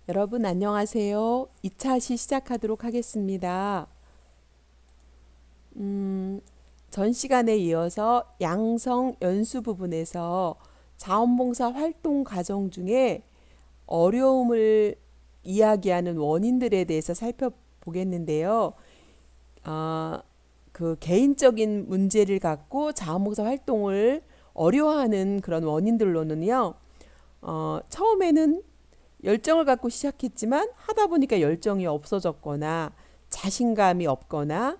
여러분 안녕하세요. 2차 시작하도록 하겠습니다. 음, 전 시간에 이어서 양성 연수 부분에서 자원봉사 활동 과정 중에 어려움을 이야기하는 원인들에 대해서 살펴보겠는데요. 아, 그 개인적인 문제를 갖고 자원봉사 활동을 어려워하는 그런 원인들로는요. 처음에는 열정을 갖고 시작했지만 하다 보니까 열정이 없어졌거나 자신감이 없거나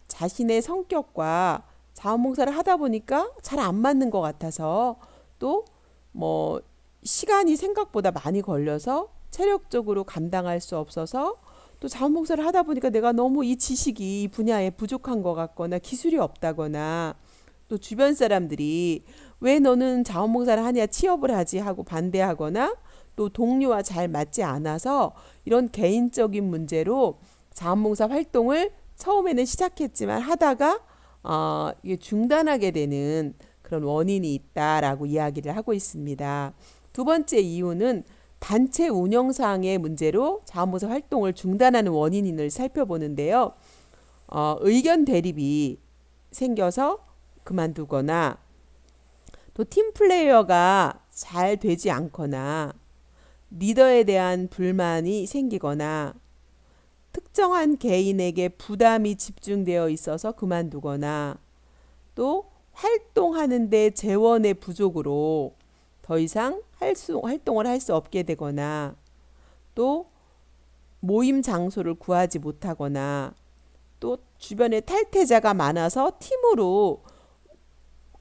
자신의 성격과 자원봉사를 하다 보니까 잘 안 맞는 것 같아서 또 뭐 시간이 생각보다 많이 걸려서 체력적으로 감당할 수 없어서 또 자원봉사를 하다 보니까 내가 너무 이 지식이 이 분야에 부족한 것 같거나 기술이 없다거나 또 주변 사람들이 왜 너는 자원봉사를 하냐 취업을 하지 하고 반대하거나 또 동료와 잘 맞지 않아서 이런 개인적인 문제로 자원봉사 활동을 처음에는 시작했지만 하다가 이게 중단하게 되는 그런 원인이 있다라고 이야기를 하고 있습니다. 두 번째 이유는 단체 운영상의 문제로 자원봉사 활동을 중단하는 원인을 살펴보는데요. 의견 대립이 생겨서 그만두거나 또 팀 플레이어가 잘 되지 않거나 리더에 대한 불만이 생기거나 특정한 개인에게 부담이 집중되어 있어서 그만두거나 또 활동하는데 재원의 부족으로 더 이상 활동을 할 수 없게 되거나 또 모임 장소를 구하지 못하거나 또 주변에 탈퇴자가 많아서 팀으로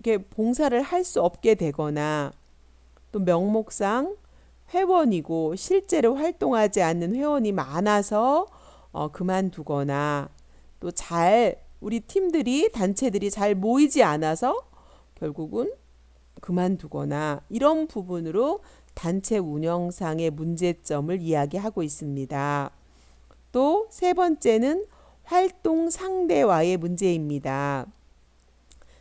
이렇게 봉사를 할 수 없게 되거나 또 명목상 회원이고 실제로 활동하지 않는 회원이 많아서 그만두거나 또 우리 팀들이 단체들이 잘 모이지 않아서 결국은 그만두거나 이런 부분으로 단체 운영상의 문제점을 이야기하고 있습니다. 또 세 번째는 활동 상대와의 문제입니다.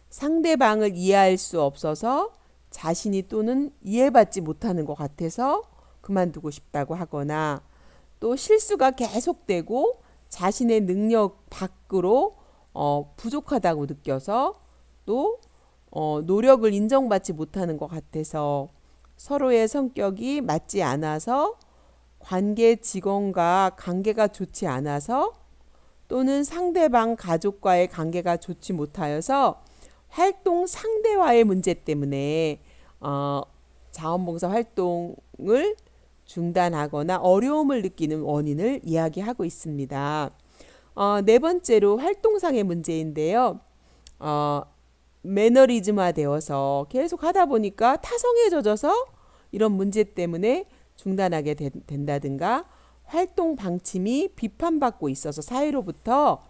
상대방을 이해할 수 없어서 자신이 또는 이해받지 못하는 것 같아서 그만두고 싶다고 하거나 또 실수가 계속되고 자신의 능력 밖으로 부족하다고 느껴서 또 노력을 인정받지 못하는 것 같아서 서로의 성격이 맞지 않아서 관계 직원과 관계가 좋지 않아서 또는 상대방 가족과의 관계가 좋지 못하여서 활동 상대와의 문제 때문에 어, 자원봉사 활동을 중단하거나 어려움을 느끼는 원인을 이야기하고 있습니다. 네 번째로 활동상의 문제인데요. 어, 매너리즘화 되어서 계속 하다 보니까 타성에 젖어서 이런 문제 때문에 중단하게 된다든가 활동 방침이 비판받고 있어서 사회로부터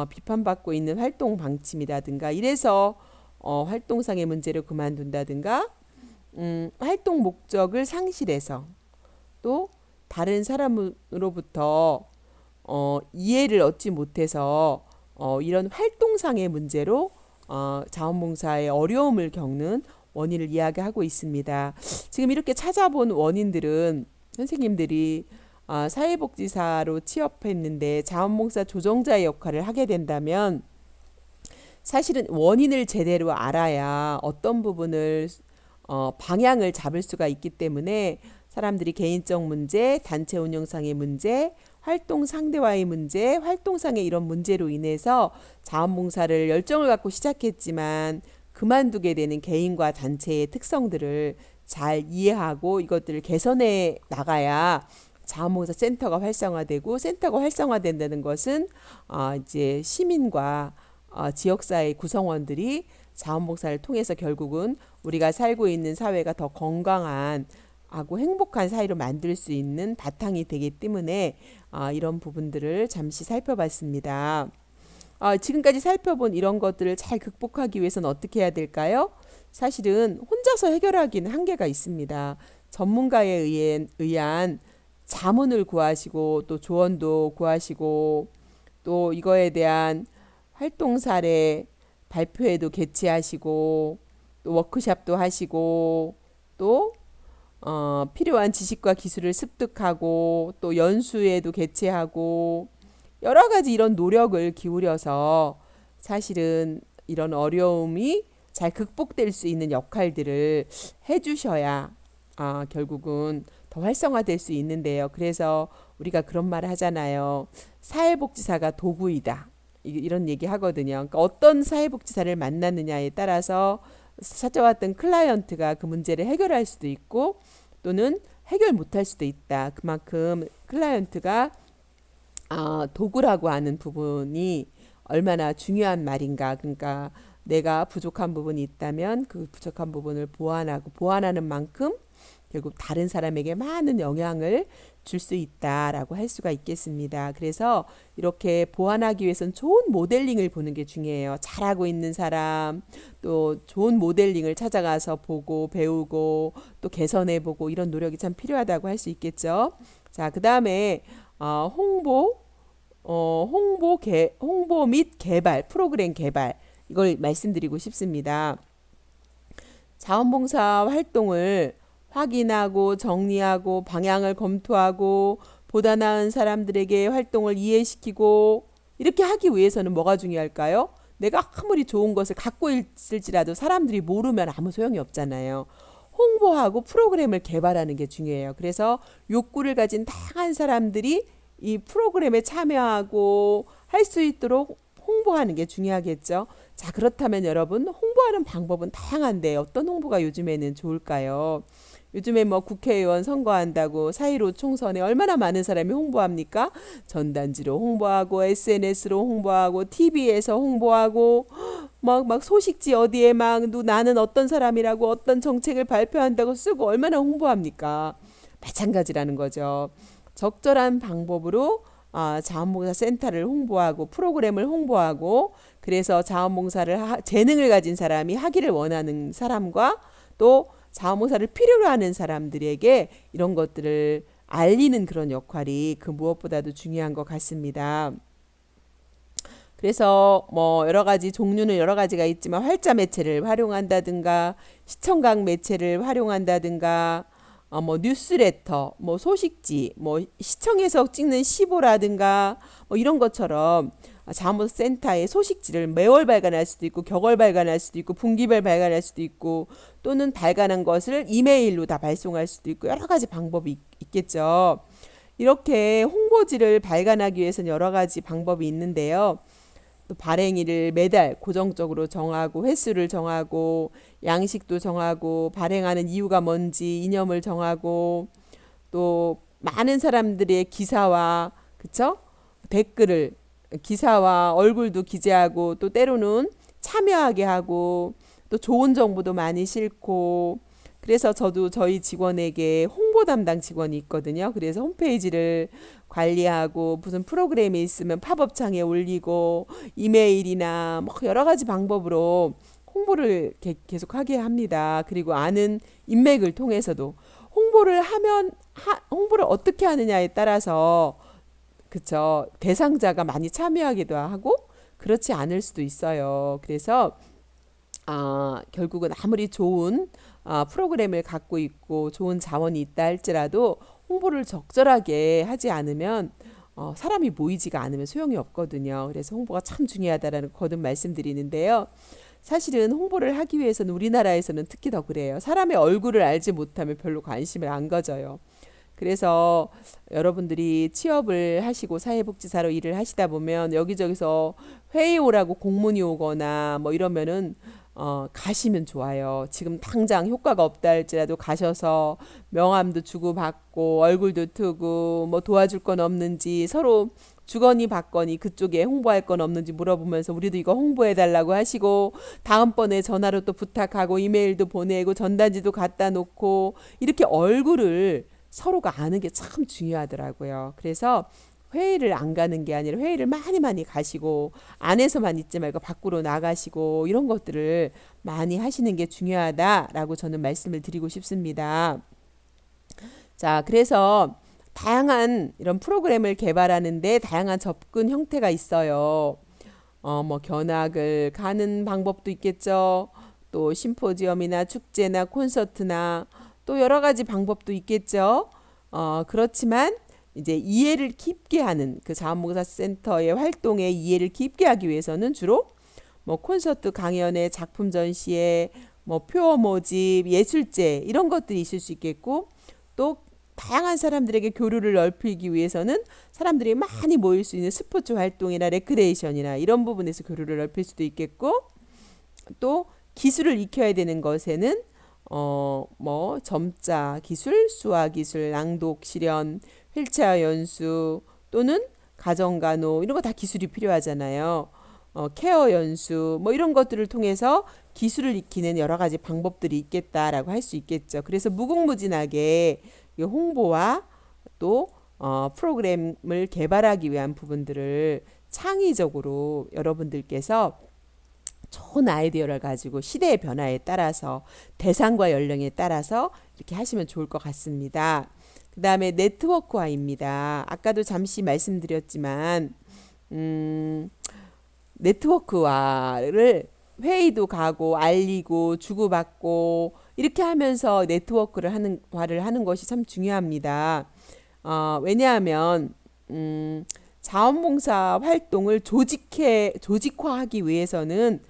비판받고 있는 활동 방침이라든가 이래서 활동상의 문제를 그만둔다든가 활동 목적을 상실해서 또 다른 사람으로부터 이해를 얻지 못해서 이런 활동상의 문제로 자원봉사에 어려움을 겪는 원인을 이야기하고 있습니다. 지금 이렇게 찾아본 원인들은 선생님들이 사회복지사로 취업했는데 자원봉사 조정자의 역할을 하게 된다면 사실은 원인을 제대로 알아야 어떤 부분을 방향을 잡을 수가 있기 때문에 사람들이 개인적 문제, 단체 운영상의 문제, 활동 상대와의 문제, 활동상의 이런 문제로 인해서 자원봉사를 열정을 갖고 시작했지만 그만두게 되는 개인과 단체의 특성들을 잘 이해하고 이것들을 개선해 나가야 자원봉사 센터가 활성화되고 센터가 활성화된다는 것은 이제 시민과 지역사회 구성원들이 자원봉사를 통해서 결국은 우리가 살고 있는 사회가 더 건강한 하고 행복한 사회로 만들 수 있는 바탕이 되기 때문에 이런 부분들을 잠시 살펴봤습니다. 지금까지 살펴본 이런 것들을 잘 극복하기 위해서는 어떻게 해야 될까요? 사실은 혼자서 해결하기는 한계가 있습니다. 전문가에 의한 자문을 구하시고 또 조언도 구하시고 또 이거에 대한 활동 사례 발표회도 개최하시고 또 워크숍도 하시고 또 필요한 지식과 기술을 습득하고 또 연수회도 개최하고 여러 가지 이런 노력을 기울여서 사실은 이런 어려움이 잘 극복될 수 있는 역할들을 해주셔야 결국은 더 활성화될 수 있는데요. 그래서 우리가 그런 말을 하잖아요. 사회복지사가 도구이다. 이런 얘기 하거든요. 그러니까 어떤 사회복지사를 만났느냐에 따라서 찾아왔던 클라이언트가 그 문제를 해결할 수도 있고 또는 해결 못할 수도 있다. 그만큼 클라이언트가 도구라고 하는 부분이 얼마나 중요한 말인가. 그러니까 내가 부족한 부분이 있다면 그 부족한 부분을 보완하고 보완하는 만큼 결국 다른 사람에게 많은 영향을 줄 수 있다라고 할 수가 있겠습니다. 그래서 이렇게 보완하기 위해서는 좋은 모델링을 보는 게 중요해요. 잘하고 있는 사람, 또 좋은 모델링을 찾아가서 보고 배우고 또 개선해보고 이런 노력이 참 필요하다고 할 수 있겠죠. 자, 그 다음에 홍보 및 개발, 프로그램 개발 이걸 말씀드리고 싶습니다. 자원봉사 활동을 확인하고 정리하고 방향을 검토하고 보다 나은 사람들에게 활동을 이해시키고 이렇게 하기 위해서는 뭐가 중요할까요? 내가 아무리 좋은 것을 갖고 있을지라도 사람들이 모르면 아무 소용이 없잖아요. 홍보하고 프로그램을 개발하는 게 중요해요. 그래서 욕구를 가진 다양한 사람들이 이 프로그램에 참여하고 할 수 있도록 홍보하는 게 중요하겠죠. 자, 그렇다면 여러분, 홍보하는 방법은 다양한데 어떤 홍보가 요즘에는 좋을까요? 요즘에 뭐 국회의원 선거한다고 4.15 총선에 얼마나 많은 사람이 홍보합니까? 전단지로 홍보하고 SNS로 홍보하고 TV에서 홍보하고 막 소식지 어디에 막 나는 어떤 사람이라고 어떤 정책을 발표한다고 쓰고 얼마나 홍보합니까? 마찬가지라는 거죠. 적절한 방법으로 자원봉사 센터를 홍보하고 프로그램을 홍보하고 그래서 자원봉사를 재능을 가진 사람이 하기를 원하는 사람과 또 자원봉사를 필요로 하는 사람들에게 이런 것들을 알리는 그런 역할이 그 무엇보다도 중요한 것 같습니다. 그래서 뭐 여러 가지 종류는 여러 가지가 있지만 활자 매체를 활용한다든가 시청각 매체를 활용한다든가 뭐 뉴스레터, 뭐 소식지, 뭐 시청에서 찍는 시보라든가 뭐 이런 것처럼 자원센터의 소식지를 매월 발간할 수도 있고 격월 발간할 수도 있고 분기별 발간할 수도 있고 또는 발간한 것을 이메일로 다 발송할 수도 있고 여러 가지 방법이 있겠죠. 이렇게 홍보지를 발간하기 위해서는 여러 가지 방법이 있는데요. 또 발행일을 매달 고정적으로 정하고 횟수를 정하고 양식도 정하고 발행하는 이유가 뭔지 이념을 정하고 또 많은 사람들의 기사와 그쵸? 댓글을 기사와 얼굴도 기재하고 또 때로는 참여하게 하고 또 좋은 정보도 많이 싣고 그래서 저도 저희 직원에게 홍보 담당 직원이 있거든요. 그래서 홈페이지를 관리하고 무슨 프로그램이 있으면 팝업창에 올리고 이메일이나 뭐 여러 가지 방법으로 홍보를 계속 하게 합니다. 그리고 아는 인맥을 통해서도 홍보를 어떻게 하느냐에 따라서 그쵸 대상자가 많이 참여하기도 하고 그렇지 않을 수도 있어요. 그래서 결국은 아무리 좋은 프로그램을 갖고 있고 좋은 자원이 있다 할지라도 홍보를 적절하게 하지 않으면 사람이 모이지가 않으면 소용이 없거든요. 그래서 홍보가 참 중요하다라는 거듭 말씀드리는데요. 사실은 홍보를 하기 위해서는 우리나라에서는 특히 더 그래요. 사람의 얼굴을 알지 못하면 별로 관심을 안 가져요. 그래서 여러분들이 취업을 하시고 사회복지사로 일을 하시다 보면 여기저기서 회의 오라고 공문이 오거나 뭐 이러면은 가시면 좋아요. 지금 당장 효과가 없다 할지라도 가셔서 명함도 주고받고 얼굴도 트고 뭐 도와줄 건 없는지 서로 주거니 받거니 그쪽에 홍보할 건 없는지 물어보면서 우리도 이거 홍보해 달라고 하시고 다음번에 전화로 또 부탁하고 이메일도 보내고 전단지도 갖다 놓고 이렇게 얼굴을 서로가 아는 게 참 중요하더라고요. 그래서 회의를 안 가는 게 아니라 회의를 많이 많이 가시고 안에서만 있지 말고 밖으로 나가시고 이런 것들을 많이 하시는 게 중요하다라고 저는 말씀을 드리고 싶습니다. 자, 그래서 다양한 이런 프로그램을 개발하는데 다양한 접근 형태가 있어요. 뭐 견학을 가는 방법도 있겠죠. 또 심포지엄이나 축제나 콘서트나 또 여러 가지 방법도 있겠죠. 그렇지만 이제 이해를 깊게 하는 그 자원봉사센터의 활동에 이해를 깊게 하기 위해서는 주로 뭐 콘서트 강연회, 작품 전시회, 뭐 표어 모집, 예술제 이런 것들이 있을 수 있겠고 또 다양한 사람들에게 교류를 넓히기 위해서는 사람들이 많이 모일 수 있는 스포츠 활동이나 레크레이션이나 이런 부분에서 교류를 넓힐 수도 있겠고 또 기술을 익혀야 되는 것에는 뭐 점자 기술, 수화 기술, 낭독 실현, 휠체어 연수 또는 가정간호 이런 거 다 기술이 필요하잖아요. 케어 연수 뭐 이런 것들을 통해서 기술을 익히는 여러 가지 방법들이 있겠다라고 할 수 있겠죠. 그래서 무궁무진하게 이 홍보와 또 프로그램을 개발하기 위한 부분들을 창의적으로 여러분들께서 좋은 아이디어를 가지고 시대의 변화에 따라서 대상과 연령에 따라서 이렇게 하시면 좋을 것 같습니다. 그 다음에 네트워크화입니다. 아까도 잠시 말씀드렸지만 네트워크화를 회의도 가고 알리고 주고받고 이렇게 하면서 화를 하는 것이 참 중요합니다. 왜냐하면 자원봉사 활동을 조직화하기 위해서는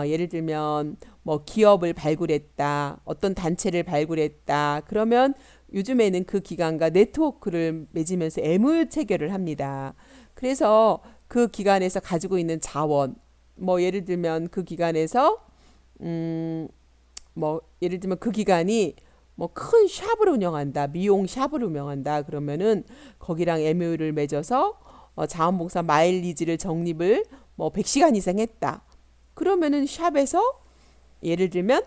예를 들면 뭐 기업을 발굴했다, 어떤 단체를 발굴했다. 그러면 요즘에는 그 기관과 네트워크를 맺으면서 MOU 체결을 합니다. 그래서 그 기관에서 가지고 있는 자원, 뭐 예를 들면 그 기관에서 뭐 예를 들면 그 기관이 뭐 큰 샵을 운영한다, 미용 샵을 운영한다. 그러면은 거기랑 MOU를 맺어서 자원봉사 마일리지를 적립을 뭐 100시간 이상 했다. 그러면은 샵에서 예를 들면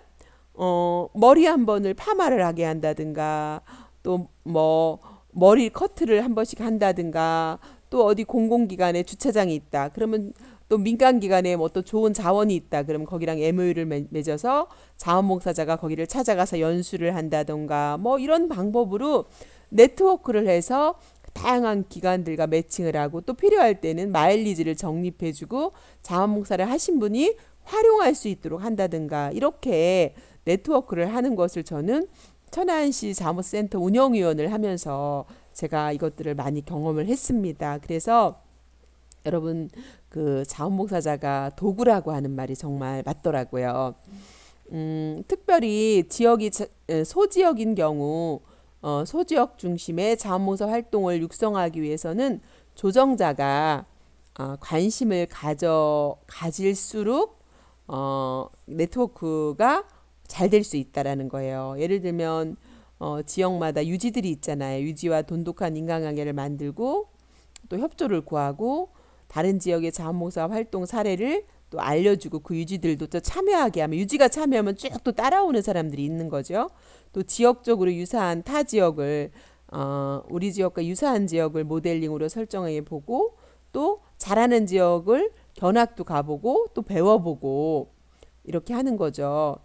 머리 한 번을 파마를 하게 한다든가 또 뭐 머리 커트를 한 번씩 한다든가 또 어디 공공기관에 주차장이 있다. 그러면 또 민간기관에 뭐 또 좋은 자원이 있다. 그러면 거기랑 MOU를 맺어서 자원봉사자가 거기를 찾아가서 연수를 한다던가 뭐 이런 방법으로 네트워크를 해서 다양한 기관들과 매칭을 하고 또 필요할 때는 마일리지를 적립해주고 자원봉사를 하신 분이 활용할 수 있도록 한다든가 이렇게 네트워크를 하는 것을 저는 천안시 자원센터 운영위원을 하면서 제가 이것들을 많이 경험을 했습니다. 그래서 여러분 그 자원봉사자가 도구라고 하는 말이 정말 맞더라고요. 특별히 소지역인 경우 소지역 중심의 자원봉사 활동을 육성하기 위해서는 조정자가 관심을 가질수록 네트워크가 잘 될 수 있다라는 거예요. 예를 들면 지역마다 유지들이 있잖아요. 유지와 돈독한 인간관계를 만들고 또 협조를 구하고 다른 지역의 자원봉사 활동 사례를 또 알려주고 그 유지들도 또 참여하게 하면 유지가 참여하면 쭉 또 따라오는 사람들이 있는 거죠. 또 지역적으로 유사한 타 지역을 우리 지역과 유사한 지역을 모델링으로 설정해 보고 또 잘하는 지역을 견학도 가보고 또 배워보고 이렇게 하는 거죠.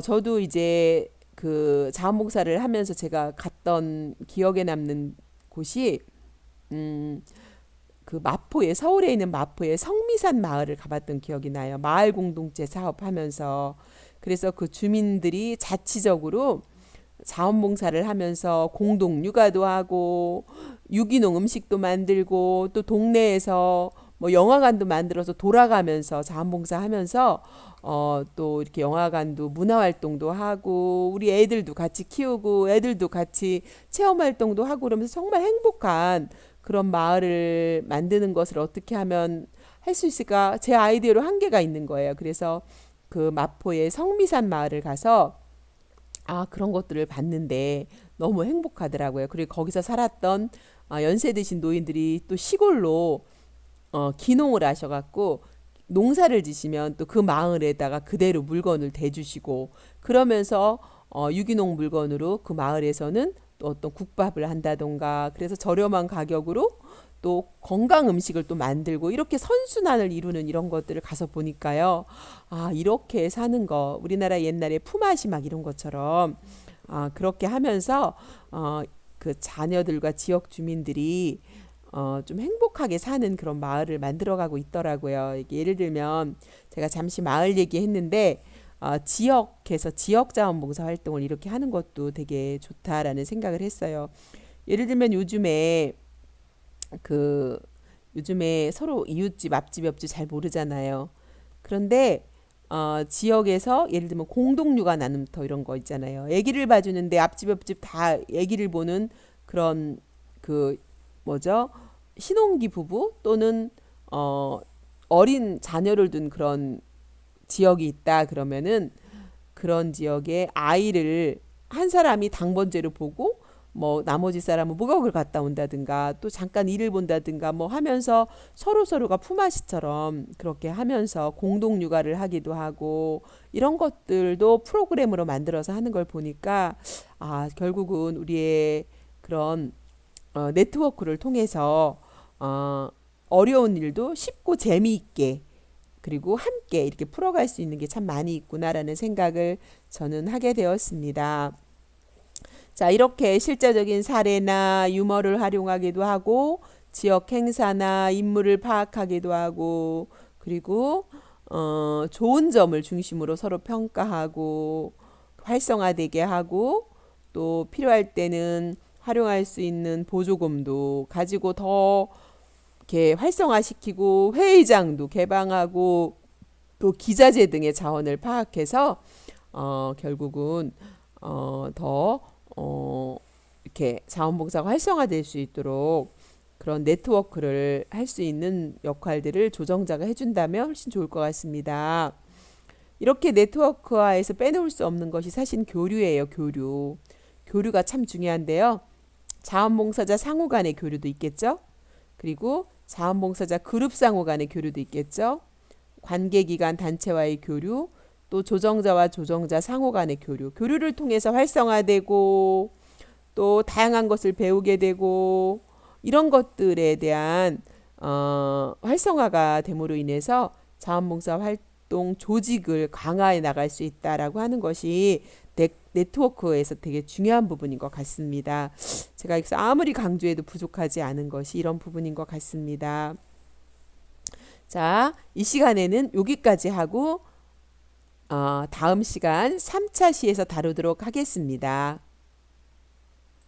저도 이제 그 자원봉사를 하면서 제가 갔던 기억에 남는 곳이 그 마포에 서울에 있는 마포의 성미산 마을을 가봤던 기억이 나요. 마을 공동체 사업하면서 그래서 그 주민들이 자치적으로 자원봉사를 하면서 공동 육아도 하고 유기농 음식도 만들고 또 동네에서 뭐 영화관도 만들어서 돌아가면서 자원봉사 하면서 또 이렇게 영화관도 문화활동도 하고 우리 애들도 같이 키우고 애들도 같이 체험활동도 하고 그러면서 정말 행복한 그런 마을을 만드는 것을 어떻게 하면 할 수 있을까? 제 아이디어로 한계가 있는 거예요. 그래서 그 마포의 성미산 마을을 가서 그런 것들을 봤는데 너무 행복하더라고요. 그리고 거기서 살았던 연세 드신 노인들이 또 시골로 귀농을 하셔갖고 농사를 지시면 또 그 마을에다가 그대로 물건을 대주시고 그러면서 유기농 물건으로 그 마을에서는 또 어떤 국밥을 한다던가 그래서 저렴한 가격으로 또 건강 음식을 또 만들고 이렇게 선순환을 이루는 이런 것들을 가서 보니까요. 이렇게 사는 거 우리나라 옛날에 품앗이 막 이런 것처럼 그렇게 하면서 그 자녀들과 지역 주민들이 좀 행복하게 사는 그런 마을을 만들어가고 있더라고요. 이게 예를 들면 제가 잠시 마을 얘기했는데 지역에서 지역 자원봉사 활동을 이렇게 하는 것도 되게 좋다라는 생각을 했어요. 예를 들면 그 요즘에 서로 이웃집, 앞집, 옆집 잘 모르잖아요. 그런데 지역에서 예를 들면 공동육아 나눔터 이런 거 있잖아요. 아기를 봐주는데 앞집, 옆집 다 아기를 보는 그런 그 뭐죠? 신혼기 부부 또는 어, 어린 자녀를 둔 그런 지역이 있다 그러면은 그런 지역에 아이를 한 사람이 당번제로 보고 뭐 나머지 사람은 목욕을 갔다 온다든가 또 잠깐 일을 본다든가 뭐 하면서 서로 서로가 품앗이처럼 그렇게 하면서 공동 육아를 하기도 하고 이런 것들도 프로그램으로 만들어서 하는 걸 보니까 결국은 우리의 그런 네트워크를 통해서 어, 어려운 일도 쉽고 재미있게 그리고 함께 이렇게 풀어갈 수 있는 게 참 많이 있구나라는 생각을 저는 하게 되었습니다. 자, 이렇게 실제적인 사례나 유머를 활용하기도 하고 지역 행사나 인물을 파악하기도 하고 그리고 좋은 점을 중심으로 서로 평가하고 활성화되게 하고 또 필요할 때는 활용할 수 있는 보조금도 가지고 더 이렇게 활성화시키고 회의장도 개방하고 또 기자재 등의 자원을 파악해서 결국은 더 이렇게 자원봉사가 활성화될 수 있도록 그런 네트워크를 할 수 있는 역할들을 조정자가 해준다면 훨씬 좋을 것 같습니다. 이렇게 네트워크화에서 빼놓을 수 없는 것이 사실 교류예요, 교류. 교류가 참 중요한데요. 자원봉사자 상호 간의 교류도 있겠죠. 그리고 자원봉사자 그룹 상호 간의 교류도 있겠죠. 관계기관 단체와의 교류, 또 조정자와 조정자 상호 간의 교류, 교류를 통해서 활성화되고 또 다양한 것을 배우게 되고 이런 것들에 대한 활성화가 됨으로 인해서 자원봉사 활동 조직을 강화해 나갈 수 있다라고 하는 것이 네트워크에서 되게 중요한 부분인 것 같습니다. 제가 여기서 아무리 강조해도 부족하지 않은 것이 이런 부분인 것 같습니다. 자, 이 시간에는 여기까지 하고 다음 시간 3차 시에서 다루도록 하겠습니다.